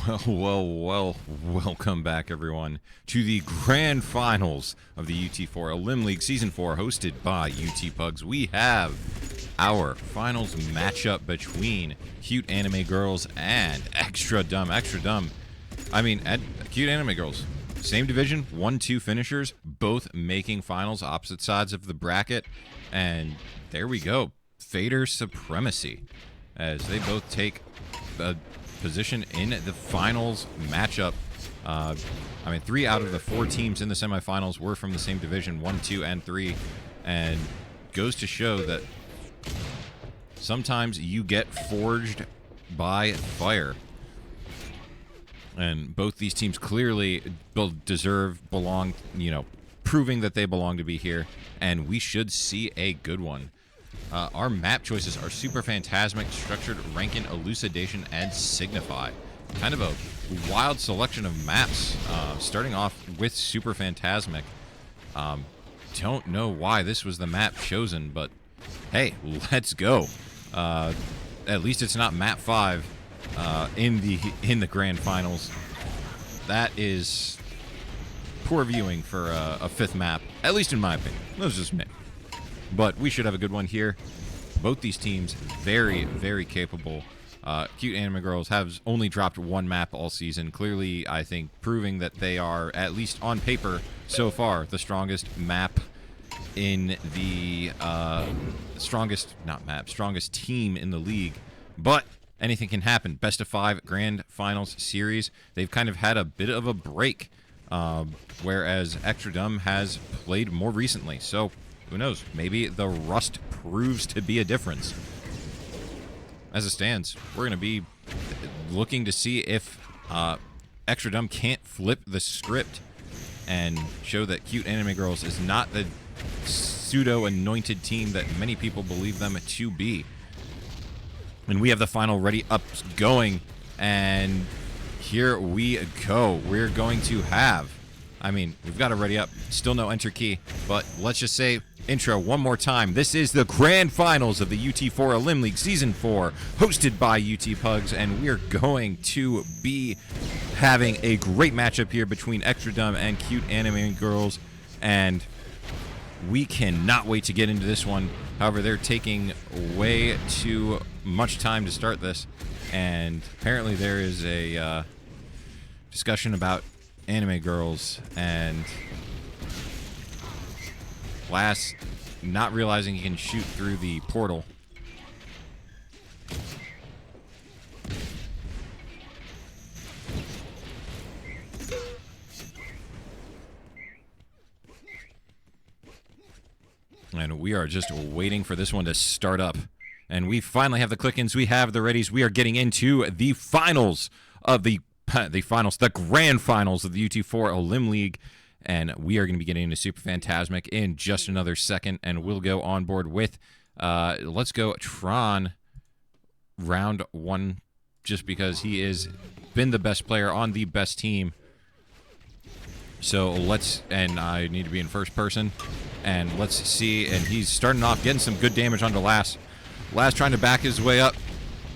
Welcome back, everyone, to the grand finals of the UT4 Elim League Season 4, hosted by UT Pugs. We have our finals matchup between Cute Anime Girls and Xtra Dumb. Cute Anime Girls, same division, 1-2 finishers, both making finals, opposite sides of the bracket, and there we go. Fader supremacy, as they both take a position in the finals matchup. 3 out of the 4 teams in the semifinals were from the same division, 1, 2, and 3, and goes to show that sometimes you get forged by fire. And both these teams clearly belong, proving that they belong to be here, and we should see a good one. Our map choices are Super Phantasmic, Structured, Rankin, Elucidation, and Signify. Kind of a wild selection of maps, starting off with Super Phantasmic. Don't know why this was the map chosen, but hey, let's go. At least it's not map 5 in the grand finals. That is poor viewing for a 5th map, at least in my opinion. That's just me. But we should have a good one here. Both these teams very, very capable. Cute Anime Girls have only dropped 1 map all season. Clearly, I think, proving that they are, at least on paper, so far, the strongest map in the strongest team in the league. But anything can happen. Best of 5 grand finals series. They've kind of had a bit of a break, whereas Xtra Dumb has played more recently. So who knows? Maybe the rust proves to be a difference. As it stands, we're going to be looking to see if Xtra Dumb can't flip the script and show that Cute Anime Girls is not the pseudo-anointed team that many people believe them to be. And we have the final ready up going, and here we go. We're going to have, we've got it ready up. Still no enter key, but let's just say intro one more time. This is the grand finals of the UT4 Elim League Season 4, hosted by UT Pugs, and we're going to be having a great matchup here between Xtra Dumb and Cute Anime Girls, and we cannot wait to get into this one. However, they're taking way too much time to start this, and apparently there is a discussion about anime girls, and Glass not realizing he can shoot through the portal. And we are just waiting for this one to start up. And we finally have the click-ins. We have the readies. We are getting into the finals of the grand finals of the UT4 Elim League. And we are going to be getting into Super Phantasmic in just another second. And we'll go on board with, let's go Tron round 1, just because he has been the best player on the best team. So and I need to be in first person. And let's see, and he's starting off getting some good damage onto Lass. Lass trying to back his way up.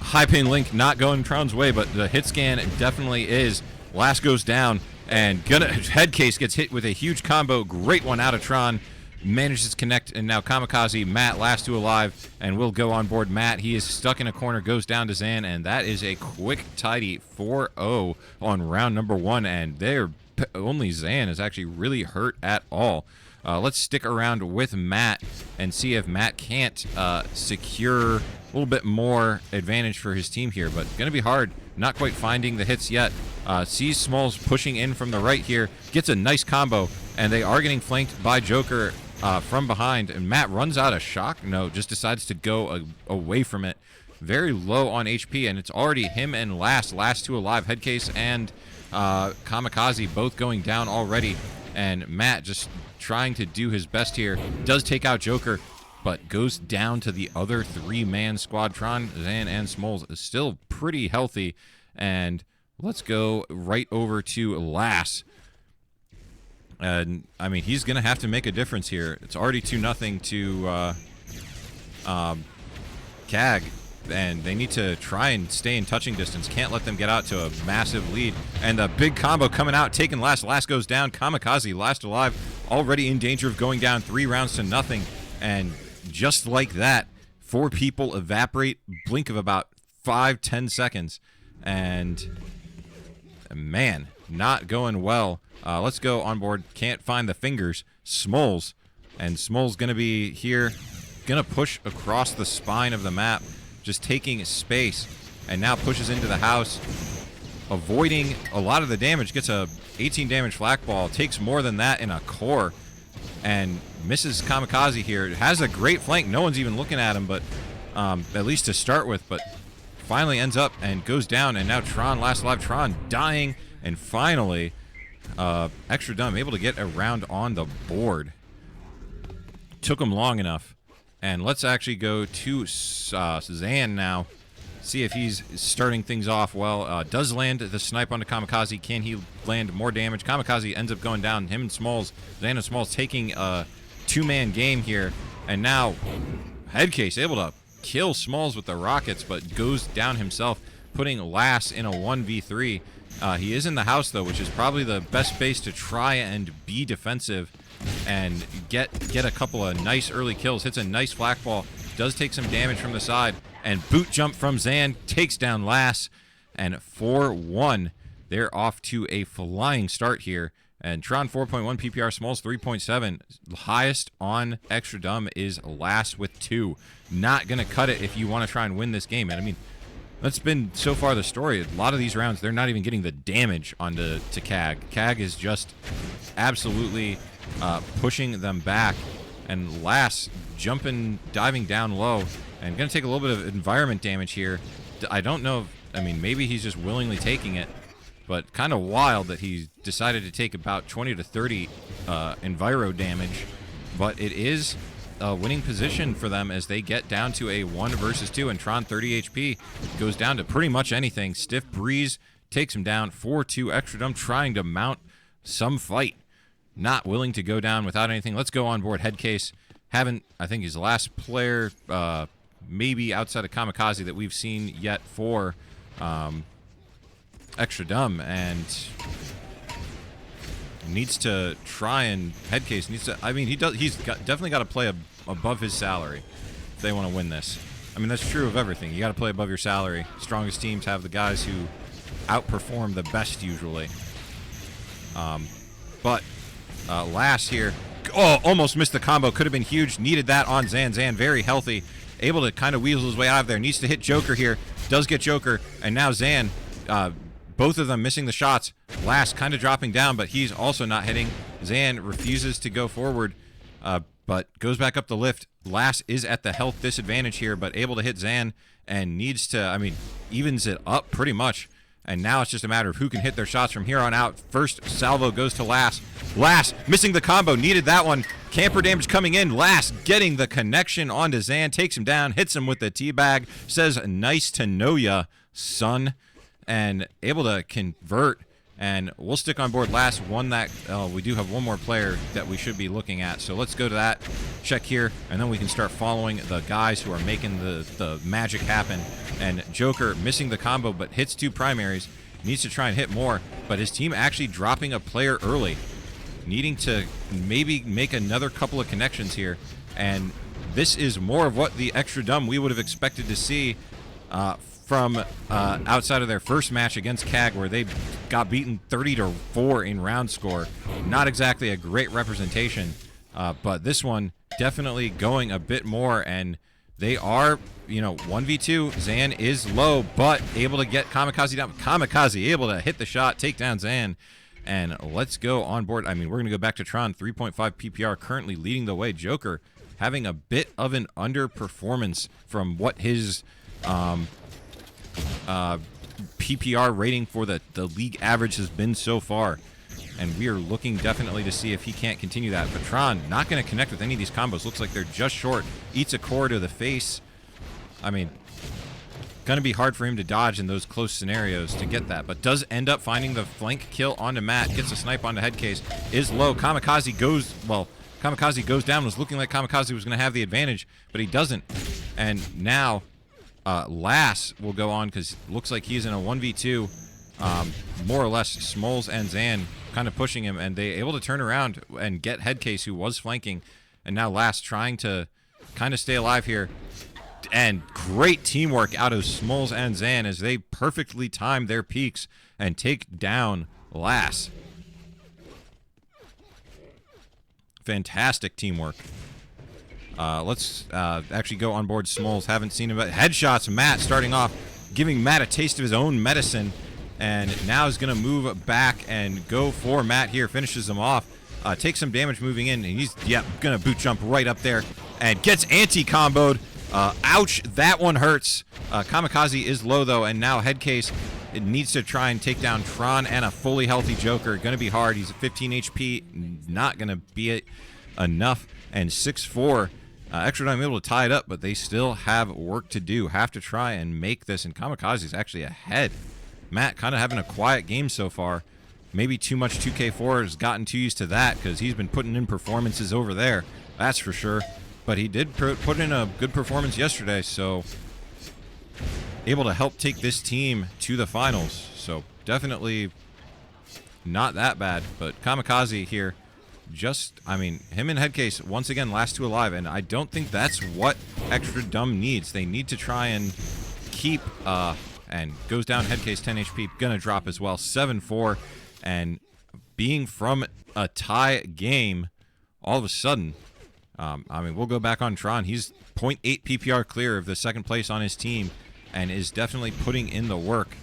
High Pain Link not going Tron's way, but the hit scan definitely is. Lass goes down, and Headcase gets hit with a huge combo. Great one out of Tron. Manages to connect, and now Kamikaze, Matt, last 2 alive, and we'll go on board Matt. He is stuck in a corner, goes down to Zan, and that is a quick, tidy 4-0 on round number 1, and only Zan is actually really hurt at all. Let's stick around with Matt and see if Matt can't secure a little bit more advantage for his team here, but going to be hard. Not quite finding the hits yet. Sees Smalls pushing in from the right here, gets a nice combo, and they are getting flanked by Joker from behind, and Matt runs out of shock. No, just decides to go away from it. Very low on HP, and it's already him and last 2 alive. Headcase and Kamikaze both going down already, and Matt just trying to do his best here. Does take out Joker, but goes down to the other 3-man squad. Tron, Zan, and Smalls is still pretty healthy, and let's go right over to Lass. And, he's going to have to make a difference here. It's already 2-0 to CAG, and they need to try and stay in touching distance. Can't let them get out to a massive lead. And the big combo coming out, taking last. Last goes down. Kamikaze, last alive, already in danger of going down 3 rounds to nothing. And just like that, 4 people evaporate, blink of about 5-10 seconds. And man, not going well. Let's go on board. Can't find the fingers. Smoles. And Smoles going to be here. Going to push across the spine of the map. Just taking space. And now pushes into the house. Avoiding a lot of the damage. Gets a 18 damage flak ball. Takes more than that in a core. And misses Kamikaze here. Has a great flank. No one's even looking at him, but at least to start with. But finally ends up and goes down. And now Tron, last alive. Tron dying. And finally, Xtra Dumb able to get a round on the board. Took him long enough. And let's actually go to Zan now. See if he's starting things off well. Does land the snipe onto Kamikaze. Can he land more damage? Kamikaze ends up going down. Him and Smalls. Zan and Smalls taking a 2-man game here. And now Headcase able to kill Smalls with the rockets, but goes down himself, putting Lass in a 1v3. He is in the house, though, which is probably the best space to try and be defensive and get a couple of nice early kills. Hits a nice flak ball. Does take some damage from the side. And boot jump from Zan. Takes down Lass. And 4-1. They're off to a flying start here. And Tron 4.1, PPR Smalls 3.7. Highest on Xtra Dumb is Lass with 2. Not going to cut it if you want to try and win this game. And I mean, that's been so far the story. A lot of these rounds, they're not even getting the damage onto CAG. CAG is just absolutely pushing them back. And Lass jumping, diving down low, and going to take a little bit of environment damage here. I don't know. I mean, maybe he's just willingly taking it, but kind of wild that he decided to take about 20 to 30 enviro damage. But it is a winning position for them as they get down to a 1 versus 2, and Tron 30 HP goes down to pretty much anything. Stiff Breeze takes him down 4-2. Xtra Dumb trying to mount some fight. Not willing to go down without anything. Let's go on board. Headcase. I think he's the last player, maybe outside of Kamikaze, that we've seen yet for Xtra Dumb, and needs to try and Headcase needs to. I mean, definitely got to play above his salary if they want to win this. I mean, that's true of everything. You got to play above your salary. Strongest teams have the guys who outperform the best usually. But Lass here, almost missed the combo. Could have been huge. Needed that on Zan. Zan very healthy, able to kind of weasel his way out of there. Needs to hit Joker here. Does get Joker, and now Zan. Both of them missing the shots. Lass kind of dropping down, but he's also not hitting. Zan refuses to go forward, but goes back up the lift. Lass is at the health disadvantage here, but able to hit Zan and needs to, I mean, evens it up pretty much. And now it's just a matter of who can hit their shots from here on out. First salvo goes to Lass. Lass missing the combo. Needed that one. Camper damage coming in. Lass getting the connection onto Zan. Takes him down. Hits him with the teabag. Says, nice to know ya, son. And able to convert. And we'll stick on board. Lass won that. We do have one more player that we should be looking at. So let's go to that. Check here. And then we can start following the guys who are making the magic happen. And Joker missing the combo, but hits 2 primaries. Needs to try and hit more. But his team actually dropping a player early. Needing to maybe make another couple of connections here. And this is more of what the Xtra Dumb we would have expected to see from outside of their first match against CAG, where they got beaten 30-4 in round score. Not exactly a great representation, but this one definitely going a bit more, and they are, 1v2. Zan is low, but able to get Kamikaze down. Kamikaze able to hit the shot, take down Zan, and let's go on board. I mean, we're going to go back to Tron, 3.5 PPR, currently leading the way. Joker having a bit of an underperformance from what his PPR rating for the league average has been so far, and we are looking definitely to see if he can't continue that. But Tron not going to connect with any of these combos. Looks like they're just short. Eats a core to the face. I mean, going to be hard for him to dodge in those close scenarios to get that, but does end up finding the flank kill onto Matt. Gets a snipe onto Headcase. Is low. Kamikaze goes down. Was looking like Kamikaze was going to have the advantage, but he doesn't. And now Lass will go on because looks like he's in a 1v2. More or less, Smoles and Zan kind of pushing him, and they able to turn around and get Headcase, who was flanking, and now Lass trying to kind of stay alive here. And great teamwork out of Smoles and Zan as they perfectly time their peaks and take down Lass. Fantastic teamwork. Let's actually go on board Smoles. Haven't seen him, but headshots. Matt starting off, giving Matt a taste of his own medicine, and now is going to move back and go for Matt here. Finishes him off. Takes some damage moving in, and he's going to boot jump right up there and gets anti-comboed. Ouch, that one hurts. Kamikaze is low though, and now Headcase it needs to try and take down Tron and a fully healthy Joker. Going to be hard. He's at 15 HP. Not going to be enough. And 6-4. Xtra Dome able to tie it up, but they still have work to do. Have to try and make this, and Kamikaze is actually ahead. Matt kind of having a quiet game so far. Maybe too much 2K4 has gotten too used to that because he's been putting in performances over there. That's for sure. But he did put in a good performance yesterday, so able to help take this team to the finals. So definitely not that bad. But Kamikaze here, I mean, him and Headcase, once again, last two alive. And I don't think that's what Xtra Dumb needs. They need to try and keep, and goes down Headcase 10 HP, gonna drop as well, 7-4. And being from a tie game, all of a sudden, I mean, we'll go back on Tron. He's 0.8 PPR clear of the second place on his team and is definitely putting in the work.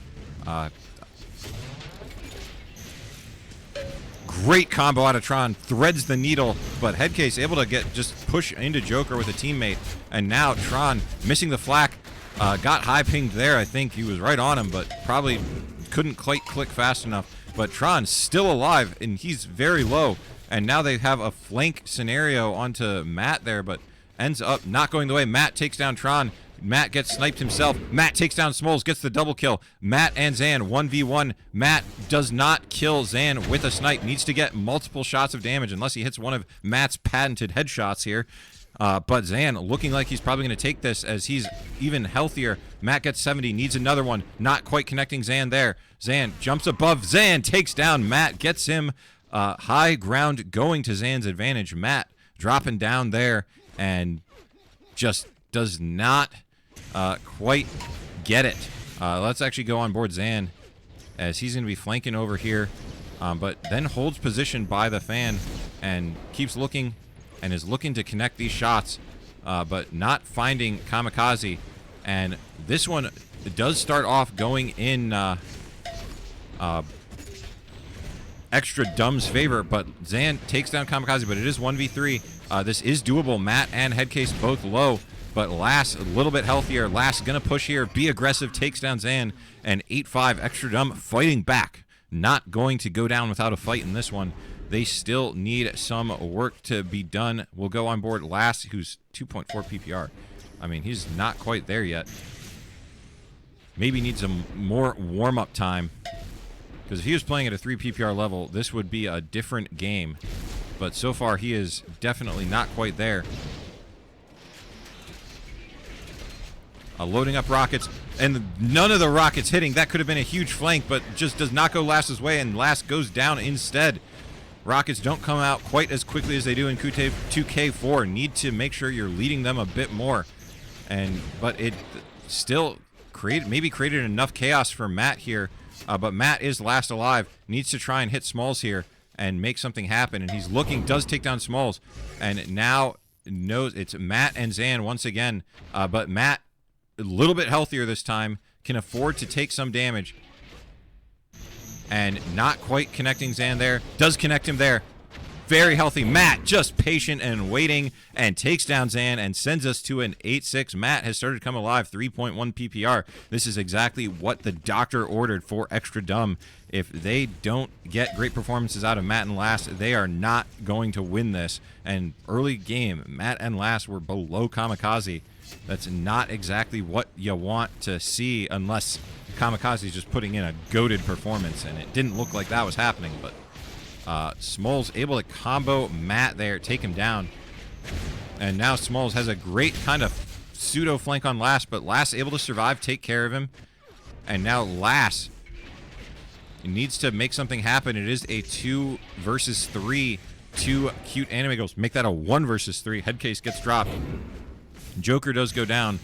Great combo out of Tron. Threads the needle, but Headcase able to just push into Joker with a teammate. And now Tron missing the flak. Got high pinged there. I think he was right on him, but probably couldn't quite click fast enough. But Tron's still alive, and he's very low. And now they have a flank scenario onto Matt there, but ends up not going the way. Matt takes down Tron. Matt gets sniped himself. Matt takes down Smoles, gets the double kill. Matt and Zan, 1v1. Matt does not kill Zan with a snipe. Needs to get multiple shots of damage unless he hits one of Matt's patented headshots here. But Zan looking like he's probably going to take this as he's even healthier. Matt gets 70, needs another one. Not quite connecting Zan there. Zan jumps above. Zan takes down Matt, gets him high ground going to Zan's advantage. Matt dropping down there and just does not quite get it. Let's actually go on board Zan as he's going to be flanking over here, but then holds position by the fan and keeps looking and is looking to connect these shots, but not finding Kamikaze. And this one does start off going in Xtra Dumb's favor, but Zan takes down Kamikaze, but it is 1v3. This is doable. Matt and Headcase both low, but Lass a little bit healthier. Lass gonna push here, be aggressive, takes down Zan, and 8-5. Xtra Dumb fighting back. Not going to go down without a fight in this one. They still need some work to be done. We'll go on board Lass, who's 2.4 PPR. I mean, he's not quite there yet. Maybe needs some more warm-up time. Because if he was playing at a 3 PPR level, this would be a different game. But so far, he is definitely not quite there. Loading up rockets, and none of the rockets hitting. That could have been a huge flank, but just does not go Lass's way, and Lass goes down instead. Rockets don't come out quite as quickly as they do in 2K4. Need to make sure you're leading them a bit more. But it still created enough chaos for Matt here. But Matt is last alive. Needs to try and hit Smalls here and make something happen. And he's looking, does take down Smalls. And now knows it's Matt and Zan once again. But Matt, a little bit healthier this time, can afford to take some damage. And not quite connecting Zan there. Does connect him there. Very healthy. Matt just patient and waiting and takes down Zan and sends us to an 8-6. Matt has started to come alive, 3.1 PPR. This is exactly what the doctor ordered for Xtra Dumb. If they don't get great performances out of Matt and Lass, they are not going to win this. And early game, Matt and Lass were below Kamikaze. That's not exactly what you want to see unless Kamikaze is just putting in a goated performance, and it didn't look like that was happening, but Smalls able to combo Matt there, take him down. And now Smalls has a great kind of pseudo flank on Lass, but Lass able to survive, take care of him. And now Lass needs to make something happen. It is a 2 versus 3. 2 cute anime girls. Make that a 1 versus 3. Headcase gets dropped. Joker does go down.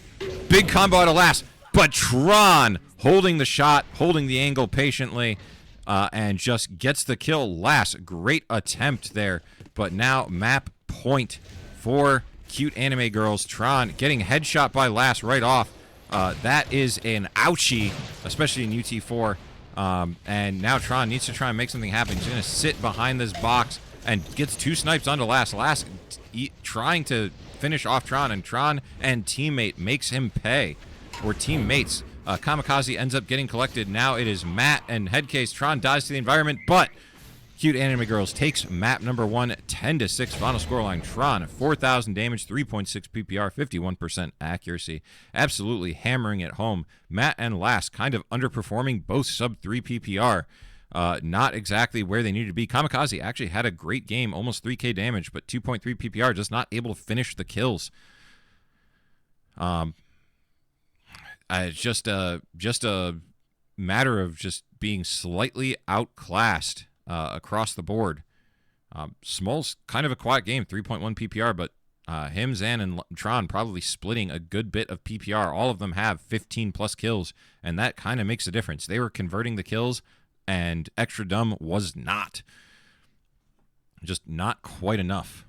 Big combo out of Lass, but Tron holding the shot, holding the angle patiently, and just gets the kill. Lass, great attempt there, but now map point for cute anime girls. Tron getting headshot by Lass right off. That is an ouchie, especially in UT4. And now Tron needs to try and make something happen. He's going to sit behind this box and gets 2 snipes onto Lass. Lass trying to finish off Tron, and Tron and teammate makes him pay. Or teammates. Kamikaze ends up getting collected. Now it is Matt and Headcase. Tron dies to the environment, but Cute Anime Girls takes map number 1, 10-6 final scoreline. Tron, 4,000 damage, 3.6 PPR, 51% accuracy. Absolutely hammering it home. Matt and Lass kind of underperforming, both sub 3 PPR. Not exactly where they needed to be. Kamikaze actually had a great game, almost 3k damage, but 2.3 PPR, just not able to finish the kills. It's just a matter of just being slightly outclassed across the board. Small's kind of a quiet game, 3.1 PPR, but him, Zan, and Tron probably splitting a good bit of PPR. All of them have 15 plus kills, and that kind of makes a difference. They were converting the kills, and Extra Dumb was not. Just not quite enough.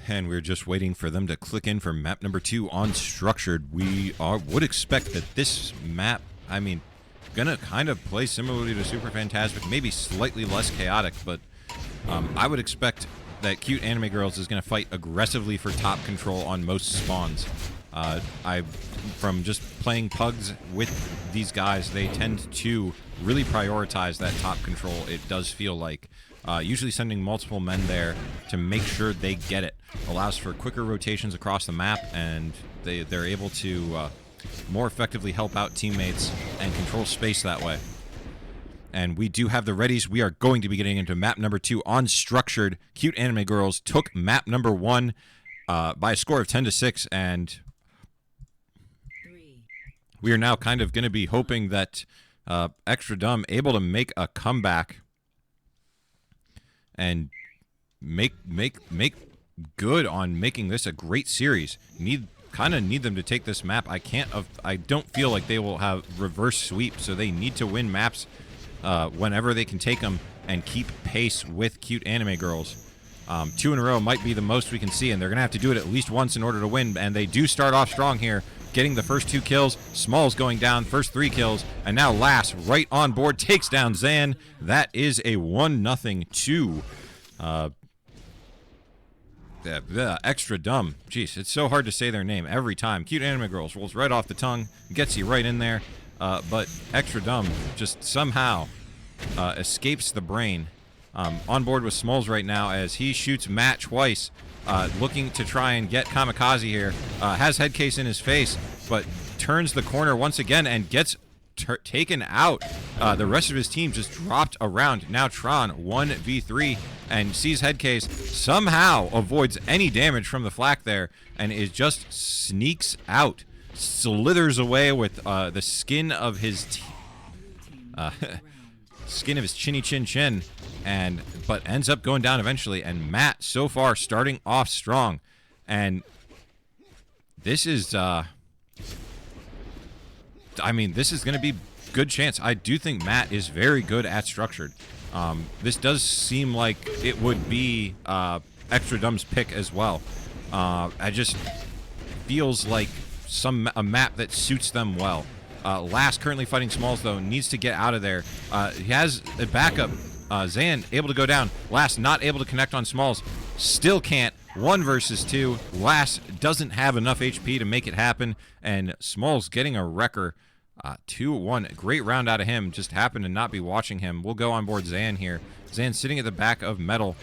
And we're just waiting for them to click in for map number 2 on Structured. We would expect that this map, I mean, gonna kind of play similarly to Super Phantasmic, maybe slightly less chaotic, but I would expect that Cute Anime Girls is gonna fight aggressively for top control on most spawns. From just playing pugs with these guys, they tend to really prioritize that top control, it does feel like. Usually sending multiple men there to make sure they get it. Allows for quicker rotations across the map, and they're able to more effectively help out teammates and control space that way. And we do have the readies. We are going to be getting into map number 2 on Structured. Cute Anime Girls took map number 1 by a score of 10-6, and we are now kind of going to be hoping that Extra Dumb able to make a comeback and make good on making this a great series. Kind of need them to take this map. I don't feel like they will have reverse sweep, so they need to win maps whenever they can take them and keep pace with Cute Anime Girls. 2 in a row might be the most we can see, and they're gonna have to do it at least once in order to win. And they do start off strong here, getting the first 2 kills. Small's going down, first 3 kills, and now Lass right on board takes down Zan. That is a 1-0 to Extra Dumb. Jeez, it's so hard to say their name every time. Cute Anime Girls rolls right off the tongue, gets you right in there, but Extra Dumb just somehow escapes the brain. On board with Smalls right now as he shoots Matt twice, looking to try and get Kamikaze here. Has Headcase in his face, but turns the corner once again and gets taken out. The rest of his team just dropped around. Now Tron 1v3 and sees Headcase, somehow avoids any damage from the flak there, and it just sneaks out, slithers away with the skin of his skin of his chinny chin chin, but ends up going down eventually. And Matt so far starting off strong, and This is, I mean, this is going to be good chance. I do think Matt is very good at structured. This does seem like it would be Xtra Dumb's pick as well. I just feels like a map that suits them well. Last currently fighting Smalls, though, needs to get out of there. He has a backup. Zan able to go down. Last not able to connect on Smalls. Still can't. 1 versus 2. Last doesn't have enough HP to make it happen. And Smalls getting a wrecker. 2-1. Great round out of him. Just happened to not be watching him. We'll go on board Zan here. Zan sitting at the back of Metal.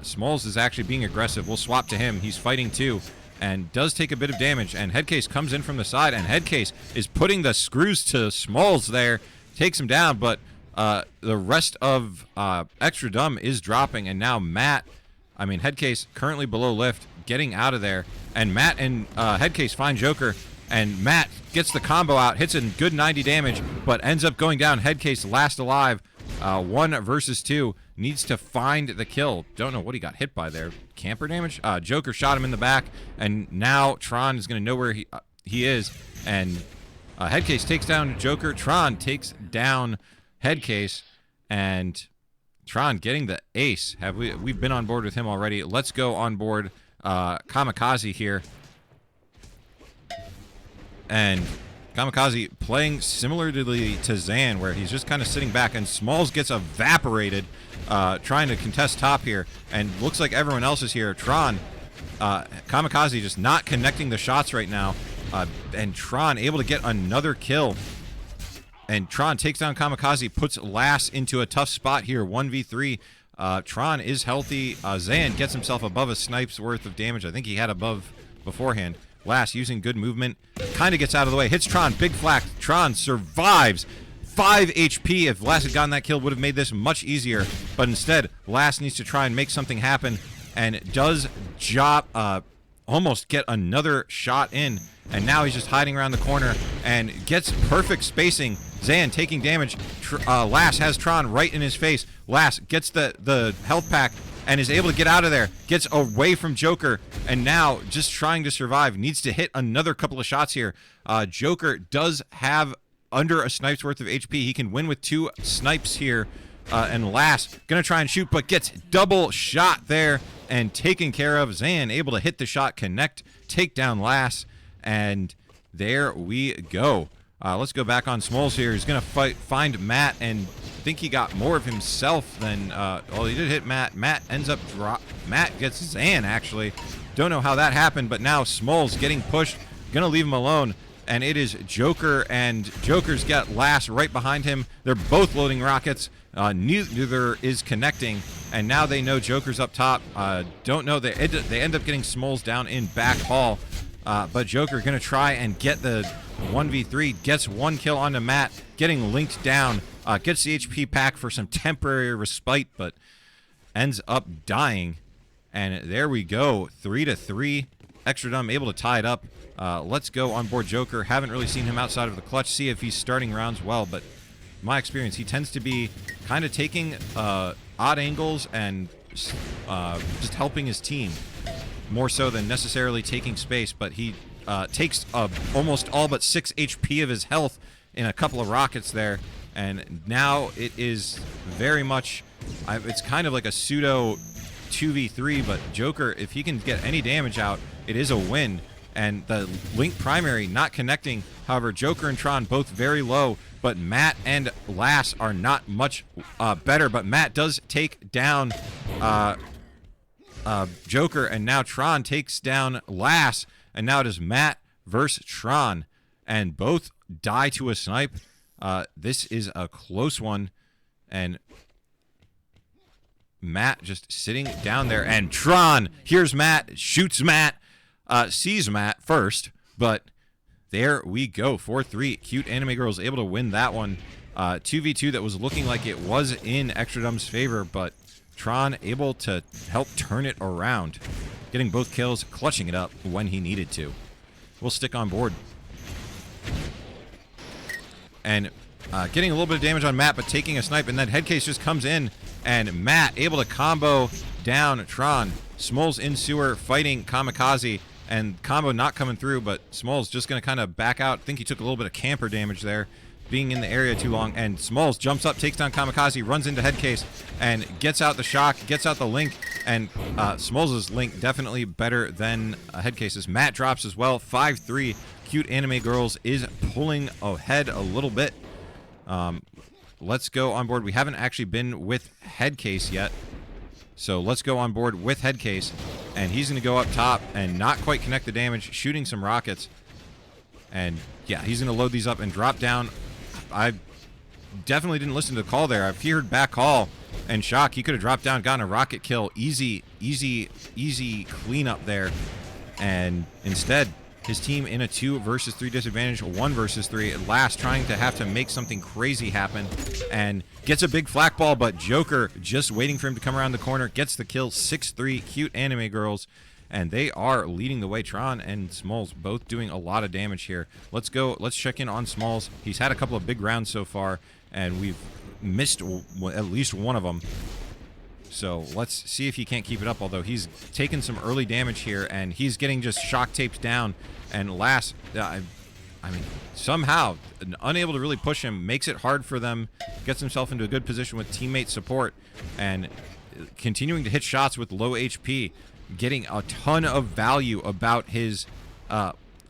Smalls is actually being aggressive. We'll swap to him. He's fighting too. And does take a bit of damage. And Headcase comes in from the side. And Headcase is putting the screws to Smalls there. Takes him down. But the rest of Xtra Dumb is dropping. And now Matt, I mean, Headcase currently below lift. Getting out of there. And Matt and Headcase find Joker. And Matt gets the combo out, hits a good 90 damage, but ends up going down. Headcase last alive. 1 versus 2. Needs to find the kill. Don't know what he got hit by there. Camper damage? Joker shot him in the back, and now Tron is going to know where he is. And Headcase takes down Joker. Tron takes down Headcase, and Tron getting the ace. We've been on board with him already. Let's go on board Kamikaze here. And Kamikaze playing similarly to Zan, where he's just kind of sitting back, and Smalls gets evaporated trying to contest top here, and looks like everyone else is here. Tron, Kamikaze just not connecting the shots right now, and Tron able to get another kill. And Tron takes down Kamikaze, puts Lass into a tough spot here, 1v3. Tron is healthy. Zan gets himself above a snipe's worth of damage. I think he had above beforehand. Lass using good movement, kind of gets out of the way, hits Tron, big flak. Tron survives. 5 HP. If Lass had gotten that kill, would have made this much easier. But instead, Lass needs to try and make something happen, and does almost get another shot in. And now he's just hiding around the corner and gets perfect spacing. Zan taking damage. Lass has Tron right in his face. Lass gets the health pack and is able to get out of there. Gets away from Joker, and now just trying to survive. Needs to hit another couple of shots here. Joker does have under a snipe's worth of HP. He can win with 2 snipes here. And Lass gonna try and shoot, but gets double shot there and taken care of. Zan able to hit the shot, connect, take down Lass, and there we go. Let's go back on Smalls here. He's gonna find Matt, and I think he got more of himself than well, he did hit Matt. Matt ends up Matt gets Zan, actually. Don't know how that happened, but now Smalls getting pushed, gonna leave him alone. And it is Joker, and Joker's got Lass right behind him. They're both loading rockets. Neither is connecting, and now they know Joker's up top. Don't know. They end up getting Smalls down in back hall, but Joker gonna try and get the 1v3. Gets 1 kill onto Matt, getting linked down. Gets the HP pack for some temporary respite, but ends up dying. And there we go, 3-3. Xtra Dumb able to tie it up. Let's go on board Joker. Haven't really seen him outside of the clutch. See if he's starting rounds well, but in my experience, he tends to be kind of taking odd angles and just helping his team more so than necessarily taking space. But he takes almost all but 6 HP of his health in a couple of rockets there, and now it is very much it's kind of like a pseudo 2v3, but Joker, if he can get any damage out, it is a win. And the Link primary not connecting. However, Joker and Tron both very low, but Matt and Lass are not much better. But Matt does take down Joker, and now Tron takes down Lass, and now it is Matt versus Tron, and both die to a snipe. This is a close one, and Matt just sitting down there, and Tron hears Matt, shoots Matt, sees Matt first, but there we go, 4-3. Cute Anime Girls able to win that one. 2v2 that was looking like it was in Xtra Dumb's favor, but Tron able to help turn it around, getting both kills, clutching it up when he needed to. We'll stick on board. And getting a little bit of damage on Matt, but taking a snipe, and then Headcase just comes in, and Matt able to combo down Tron. Smalls in sewer fighting Kamikaze, and combo not coming through, but Smalls just going to kind of back out. I think he took a little bit of camper damage there, being in the area too long, and Smalls jumps up, takes down Kamikaze, runs into Headcase, and gets out the shock, gets out the link, and Smalls' link definitely better than Headcase's. Matt drops as well, 5-3. Cute Anime Girls is pulling ahead a little bit. Let's go on board. We haven't actually been with Headcase yet, so let's go on board with Headcase, and he's going to go up top and not quite connect the damage, shooting some rockets, and yeah, he's going to load these up and drop down. I definitely didn't listen to the call there. I feared back call and shock. He could have dropped down, gotten a rocket kill. Easy cleanup there. And instead, his team in a 2 versus 3 disadvantage, 1 versus 3 at last, trying to have to make something crazy happen, and gets a big flak ball, but Joker just waiting for him to come around the corner, gets the kill. 6-3. Cute Anime Girls, and they are leading the way. Tron and Smalls both doing a lot of damage here. Let's go. Let's check in on Smalls. He's had a couple of big rounds so far, and we've missed at least one of them. So let's see if he can't keep it up, although he's taken some early damage here, and he's getting just shock taped down. And last, I mean, somehow, unable to really push him, makes it hard for them, gets himself into a good position with teammate support, and continuing to hit shots with low HP, getting a ton of value about his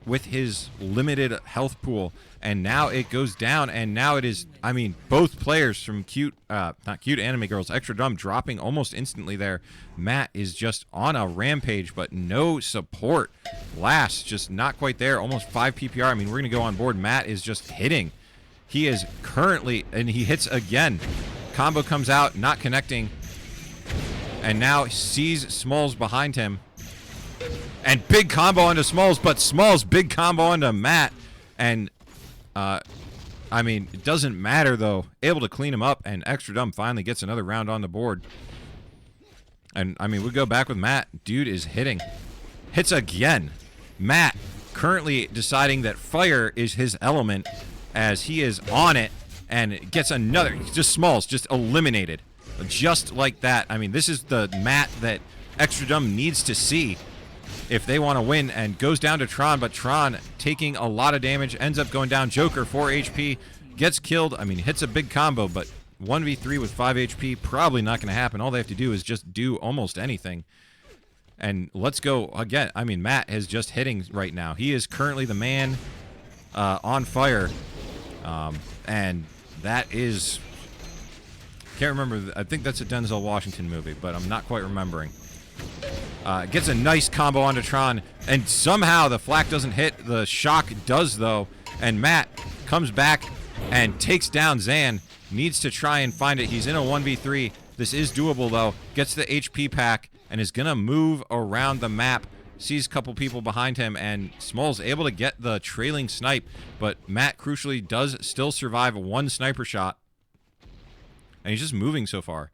with his limited health pool. And now it goes down, and now it is, I mean, both players from not Cute Anime Girls, Xtra Drum dropping almost instantly there. Matt is just on a rampage, but no support. Last, just not quite there, almost 5 PPR. I mean, we're going to go on board. Matt is just hitting. He is currently, and he hits again. Combo comes out, not connecting, and now sees Smalls behind him. And big combo onto Smalls, but Smalls big combo onto Matt. And I mean, it doesn't matter though. Able to clean him up, and Xtra Dumb finally gets another round on the board. And I mean, we go back with Matt. Dude is hitting. Hits again. Matt currently deciding that fire is his element, as he is on it, and gets another. Just Smalls, just eliminated. Just like that. I mean, this is the Matt that Xtra Dumb needs to see if they want to win, and goes down to Tron, but Tron taking a lot of damage, ends up going down. Joker, 4 HP, gets killed. I mean, hits a big combo, but 1v3 with 5 HP, probably not going to happen. All they have to do is just do almost anything. And let's go again. I mean, Matt is just hitting right now. He is currently the man on fire. And that is, can't remember, I think that's a Denzel Washington movie, but I'm not quite remembering. Gets a nice combo onto Tron, and somehow the flak doesn't hit. The shock does, though, and Matt comes back and takes down Zan. Needs to try and find it. He's in a 1v3. This is doable, though. Gets the HP pack and is going to move around the map. Sees a couple people behind him, and Smalls able to get the trailing snipe, but Matt, crucially, does still survive 1 sniper shot. And he's just moving so far.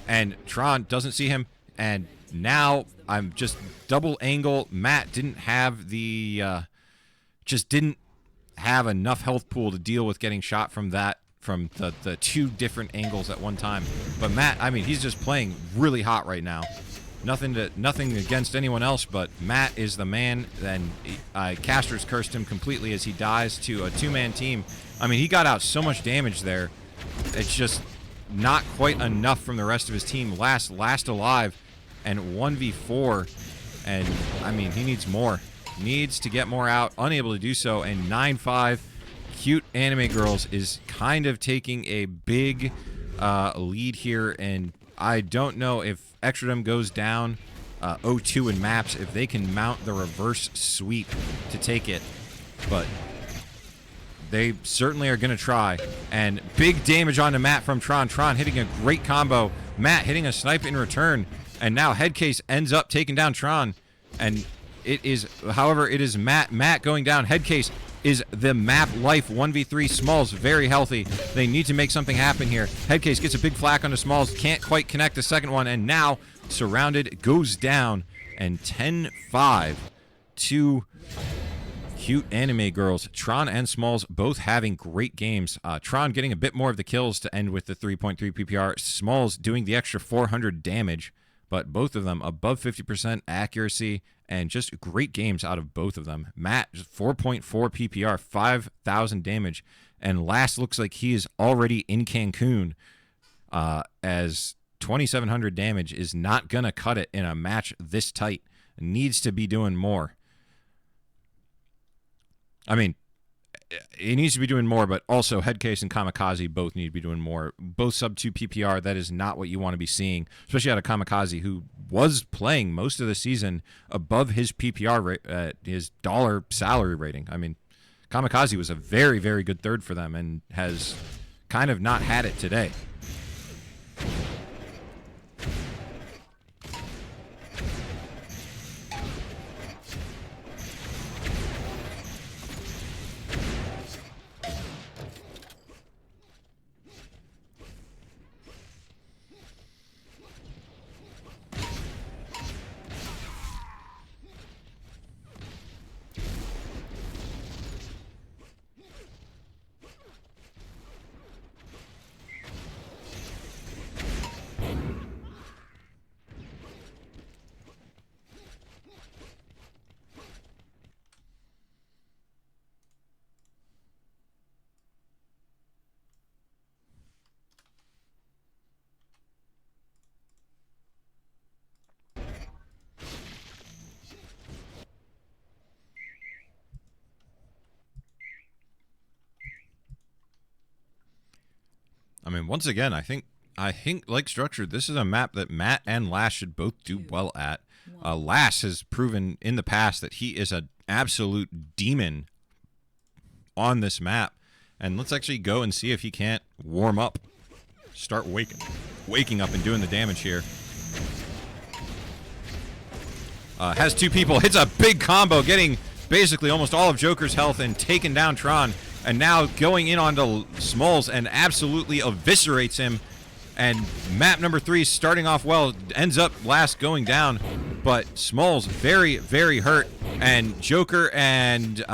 And Tron doesn't see him, and now I'm just double angle. Matt didn't have the, just didn't have enough health pool to deal with getting shot from that, from the 2 different angles at one time. But Matt, I mean, he's just playing really hot right now. Nothing against anyone else, but Matt is the man. Then Casters cursed him completely as he dies to a 2-man team. I mean, he got out so much damage there. It's just not quite enough from the rest of his team. Last alive, and 1v4, and I mean, he needs more. Needs to get more out, unable to do so, and 9-5. Cute Anime Girls is kind of taking a big lead here, and I don't know if Xtra goes down 0-2 in maps, if they can mount the reverse sweep to take it, but they certainly are going to try. And big damage onto Matt from Tron. Tron hitting a great combo. Matt hitting a snipe in return. And now Headcase ends up taking down Tron. And it is, however, it is Matt. Matt going down. Headcase is the map life. 1v3. Smalls very healthy. They need to make something happen here. Headcase gets a big flak onto Smalls. Can't quite connect the second one. And now surrounded, goes down. And 10-5 to Cute Anime Girls. Tron and Smalls both having great games. Tron getting a bit more of the kills to end with the 3.3 PPR. Smalls doing the extra 400 damage. but both of them above 50% accuracy and just great games out of both of them. Matt, just 4.4 PPR, 5,000 damage, and Last looks like he is already in Cancun, as 2,700 damage is not going to cut it in a match this tight. Needs to be doing more. I mean, he needs to be doing more, but also Headcase and Kamikaze both need to be doing more. Both sub 2 PPR, that is not what you want to be seeing, especially out of Kamikaze, who was playing most of the season above his PPR, his dollar salary rating. I mean, Kamikaze was a very, very good third for them and has kind of not had it today. I mean, once again, I think like Structured, this is a map that Matt and Lass should both do well at. Lass has proven in the past that he is an absolute demon on this map. And let's actually go and see if he can't warm up. Start waking up and doing the damage here. Has two people, hits a big combo, getting basically almost all of Joker's health and taking down Tron. And now going in onto Smalls and absolutely eviscerates him. And map number 3 starting off well, ends up last going down. But Smalls very, very hurt. And Joker and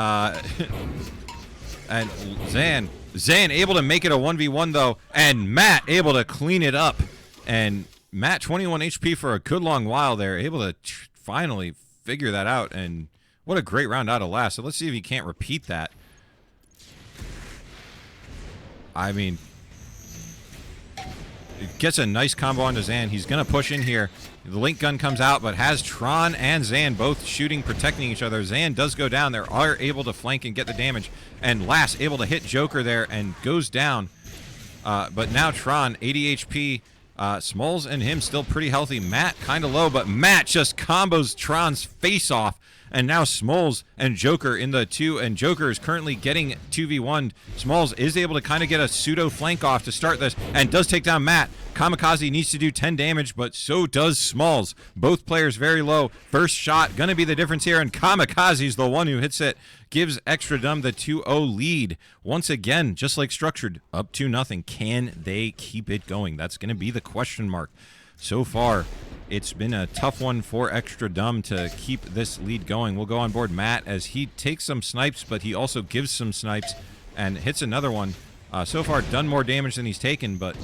and Zan able to make it a 1v1 though. And Matt able to clean it up. And Matt 21 HP for a good long while there. Able to finally figure that out. And what a great round out of Last. So let's see if he can't repeat that. I mean, it gets a nice combo onto Zan. He's going to push in here. The link gun comes out, but has Tron and Zan both shooting, protecting each other. Zan does go down. They are able to flank and get the damage. And Lass able to hit Joker there and goes down. But now Tron, 80 HP. Smalls and him still pretty healthy. Matt kind of low, but Matt just combos Tron's face off. And now Smalls and Joker in the 2, and Joker is currently getting 2v1. Smalls is able to kind of get a pseudo flank off to start this, and does take down Matt. Kamikaze needs to do 10 damage, but so does Smalls. Both players very low. First shot gonna be the difference here, and Kamikaze's the one who hits it. Gives Xtra the 2-0 lead. Once again, just like Structured, up 2-0. Can they keep it going? That's gonna be the question mark. So far, it's been a tough one for Xtra to keep this lead going. We'll go on board Matt as he takes some snipes, but he also gives some snipes and hits another one. So far, done more damage than he's taken, but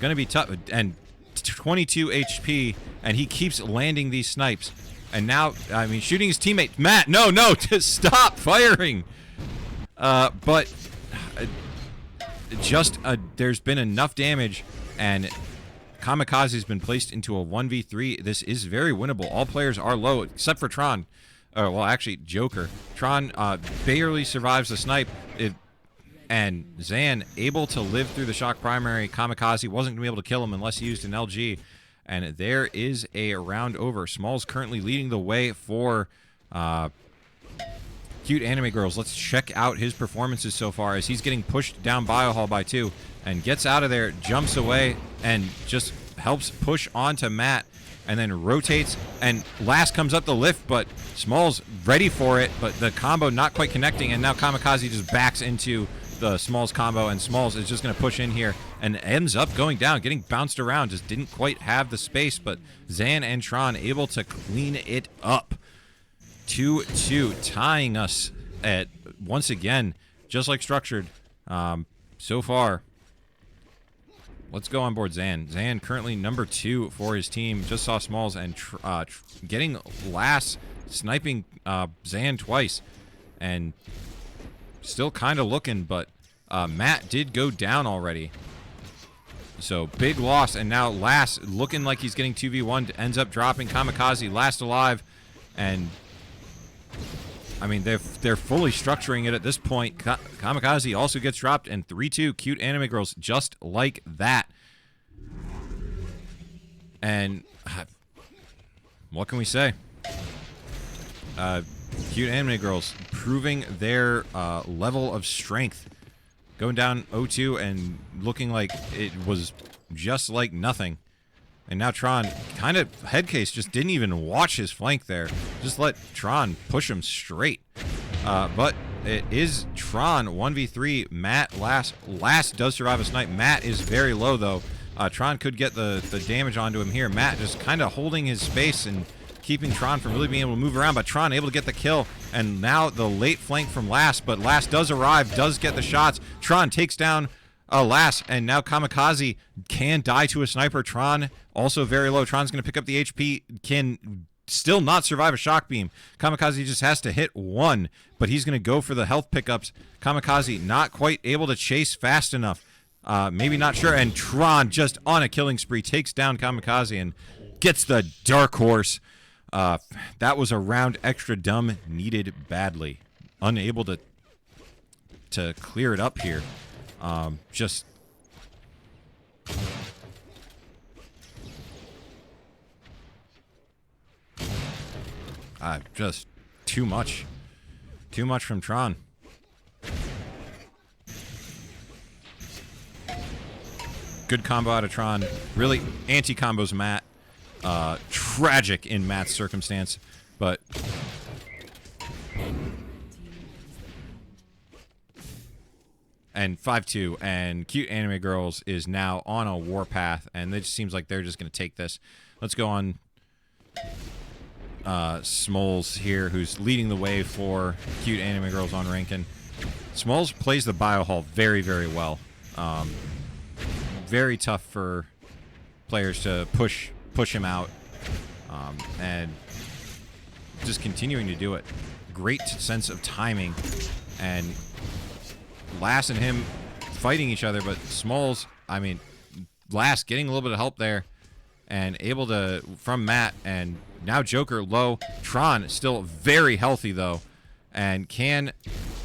going to be tough. And 22 HP, and he keeps landing these snipes. And now, I mean, shooting his teammate. Matt, no, just stop firing. But just there's been enough damage, and Kamikaze has been placed into a 1v3. This is very winnable. All players are low, except for Tron. Well, actually, Joker. Tron barely survives the snipe. And Zan able to live through the shock primary. Kamikaze wasn't going to be able to kill him unless he used an LG. And there is a round over. Smalls currently leading the way for Cute Anime Girls. Let's check out his performances so far as he's getting pushed down Biohall by 2 and gets out of there, jumps away, and just helps push onto Matt, and then rotates, and Last comes up the lift, but Smalls ready for it, but the combo not quite connecting, and now Kamikaze just backs into the Smalls combo, and Smalls is just going to push in here and ends up going down, getting bounced around, just didn't quite have the space, but Zan and Tron able to clean it up. 2-2, tying us at, once again, just like Structured, so far. let's go on board Zan. Zan currently number 2 for his team. Just saw Smalls and getting last, sniping Zan twice. And still kind of looking, but Matt did go down already. So big loss, and now Last looking like he's getting 2v1, ends up dropping Kamikaze, last alive, and I mean they're fully structuring it at this point. Kamikaze also gets dropped, and 3-2 cute anime girls just like that. And what can we say? Cute anime girls proving their level of strength. Going down 0-2 and looking like it was just like nothing. And now Tron, kind of, Headcase just didn't even watch his flank there. Just let Tron push him straight. But it is Tron 1v3. Matt last does survive a snipe. Matt is very low, though. Tron could get the damage onto him here. Matt just kind of holding his space and keeping Tron from really being able to move around, but Tron able to get the kill, and now the late flank from Last, but Last does arrive, does get the shots. Tron takes down Last, and now Kamikaze can die to a sniper. Tron also very low. Tron's going to pick up the HP, can still not survive a shock beam. Kamikaze just has to hit 1, but he's going to go for the health pickups. Kamikaze not quite able to chase fast enough. Maybe not sure, and Tron just on a killing spree takes down Kamikaze and gets the Dark Horse. That was a round Xtra dumb needed badly. Unable to clear it up here. Just too much. Too much from Tron. Good combo out of Tron. Really anti-combos Matt. Tragic in Matt's circumstance, but and 5-2, and cute anime girls is now on a warpath, and it just seems like they're just going to take this. Let's go on Smalls here, who's leading the way for cute anime girls on Rankin. Smalls plays the biohull very, very well. Very tough for players to push him out, and just continuing to do it. Great sense of timing, and Last and him fighting each other, but Smalls, I mean, Last getting a little bit of help there, and able to, from Matt, and now Joker low. Tron still very healthy, though, and can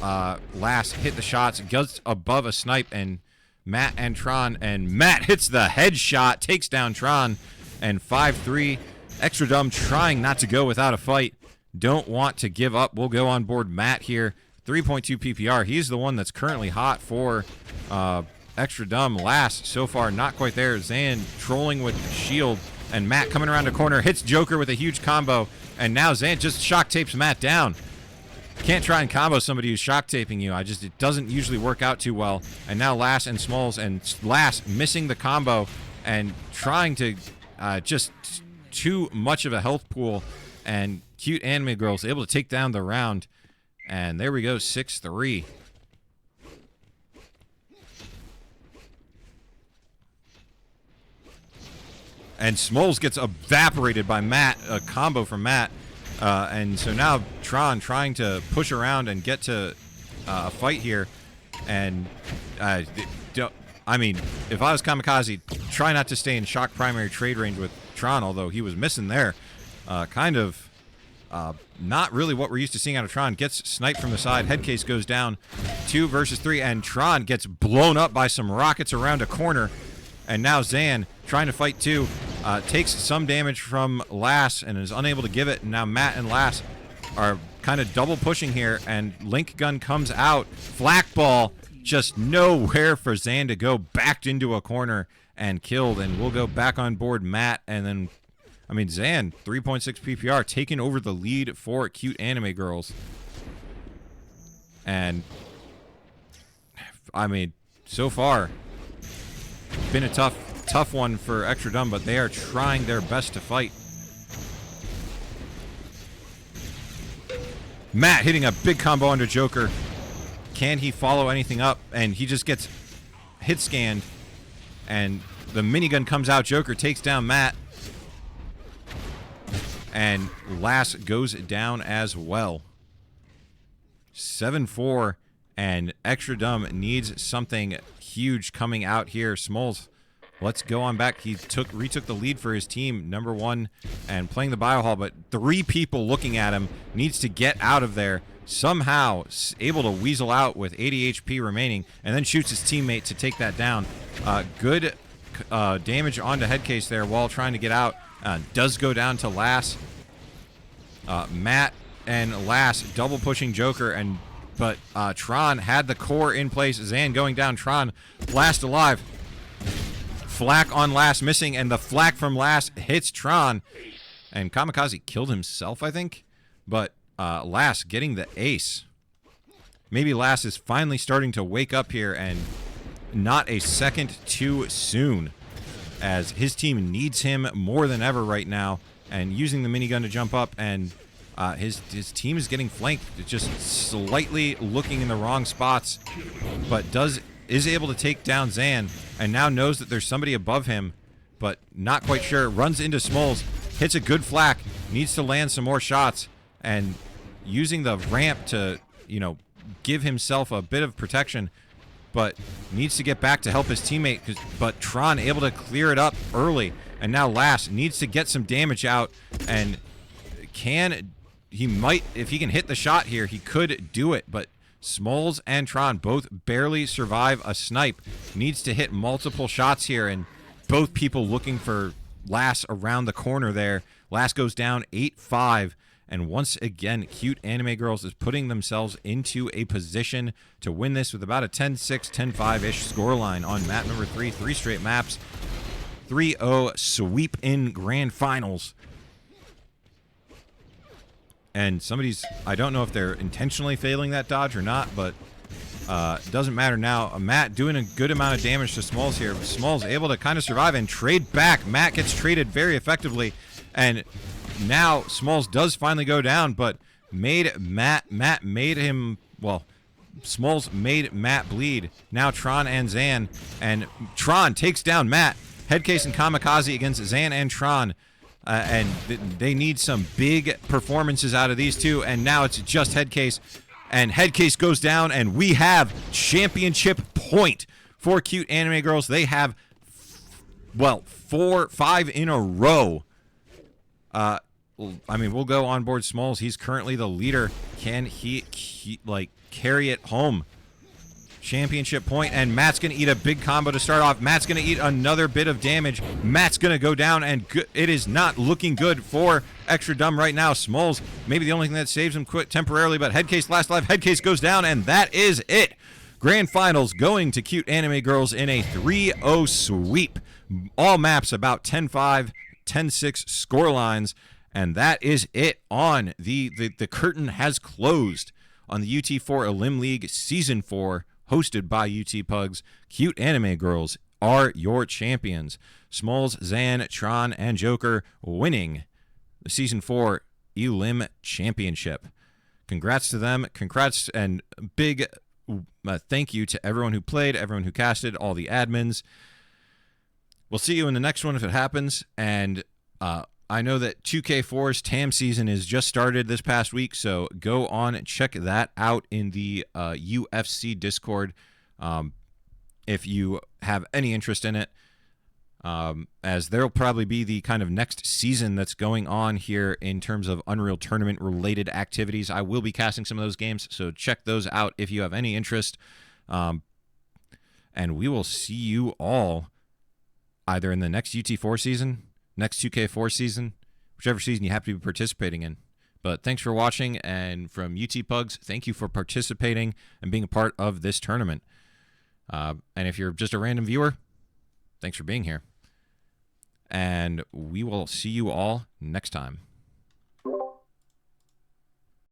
Last hit the shots, gets above a snipe, and Matt and Tron, and Matt hits the headshot, takes down Tron, and 5-3. Xtra dumb trying not to go without a fight. Don't want to give up. We'll go on board Matt here. 3.2 PPR. He's the one that's currently hot for Xtra dumb. Last so far, not quite there. Zan trolling with the shield, and Matt coming around the corner, hits Joker with a huge combo, and now Zan just shock tapes Matt down. Can't try and combo somebody who's shock taping you. It doesn't usually work out too well. And now Last and Smalls, and Last missing the combo and trying to just too much of a health pool, and cute anime girls able to take down the round. And there we go, 6-3. And Smalls gets evaporated by Matt, a combo from Matt. And so now Tron trying to push around and get to a fight here. And I mean, if I was Kamikaze, try not to stay in shock primary trade range with Tron, although he was missing there. Not really what we're used to seeing out of Tron. Gets sniped from the side. Headcase goes down. 2 versus 3, and Tron gets blown up by some rockets around a corner. And now Zan trying to fight too. Takes some damage from Last and is unable to give it. And now Matt and Last are kind of double pushing here, and Link Gun comes out. Flak Ball, just nowhere for Zan to go. Backed into a corner and killed. And we'll go back on board Matt, and then I mean, Zan, 3.6 PPR, taking over the lead for cute anime girls. And, I mean, so far, been a tough one for Xtra dumb, but they are trying their best to fight. Matt hitting a big combo under Joker. Can he follow anything up? And he just gets hit scanned. And the minigun comes out. Joker takes down Matt. And Lass goes down as well. 7-4. And Extra Dumb needs something huge coming out here. Smalls, let's go on back. He retook the lead for his team, number 1, and playing the biohall, but 3 people looking at him. Needs to get out of there. Somehow able to weasel out with 80 HP remaining, and then shoots his teammate to take that down. Good damage onto Headcase there while trying to get out. Does go down to Lass. Matt and Lass double pushing Joker, but Tron had the core in place. Zan going down. Tron last alive. Flak on Lass missing, and the flak from Lass hits Tron. And Kamikaze killed himself, I think. But Lass getting the ace. Maybe Lass is finally starting to wake up here, and not a second too soon, as his team needs him more than ever right now. And using the minigun to jump up, and his team is getting flanked. It's just slightly looking in the wrong spots, but is able to take down Zan, and now knows that there's somebody above him, but not quite sure. Runs into Smalls, hits a good flak, needs to land some more shots, and using the ramp to, give himself a bit of protection, but needs to get back to help his teammate. But Tron able to clear it up early, and now Lass needs to get some damage out, and he might, if he can hit the shot here, he could do it, but Smalls and Tron both barely survive a snipe. Needs to hit multiple shots here, and both people looking for Lass around the corner there. Lass goes down 8-5, and once again, Cute Anime Girls is putting themselves into a position to win this with about a 10-6, 10-5-ish scoreline on map number 3. 3 straight maps. 3-0 sweep in grand finals. And I don't know if they're intentionally failing that dodge or not, but it doesn't matter now. Matt doing a good amount of damage to Smalls here. Smalls able to kind of survive and trade back. Matt gets traded very effectively, and now Smalls does finally go down, but Matt made him, well, Smalls made Matt bleed. Now Tron and Zan, and Tron takes down Matt. Headcase and Kamikaze against Zan and Tron. And they need some big performances out of these two, and now it's just Headcase, and Headcase goes down, and we have championship point for Cute Anime Girls. They have, 5 in a row. We'll go on board Smalls. He's currently the leader. Can he carry it home? Championship point, and Matt's going to eat a big combo to start off. Matt's going to eat another bit of damage. Matt's going to go down, and it is not looking good for Extra Dumb right now. Smalls, maybe the only thing that saves him temporarily, but Headcase last life. Headcase goes down, and that is it. Grand Finals going to Cute Anime Girls in a 3-0 sweep. All maps about 10-5, 10-6 score lines, and that is it on the curtain has closed on the UT4 Elim League Season 4, hosted by UT Pugs. Cute Anime Girls are your champions. Smalls, Zan, Tron, and Joker winning the Season 4 Elim Championship. Congrats to them. Congrats and big thank you to everyone who played, everyone who casted, all the admins. We'll see you in the next one if it happens. And I know that 2K4's TAM season is just started this past week, so go on and check that out in the UFC Discord if you have any interest in it, as there will probably be the kind of next season that's going on here in terms of Unreal Tournament-related activities. I will be casting some of those games, so check those out if you have any interest. And we will see you all either in the next UT4 season, next 2K4 season, whichever season you have to be participating in. But thanks for watching, and from UT Pugs, thank you for participating and being a part of this tournament. And if you're just a random viewer, thanks for being here. And we will see you all next time.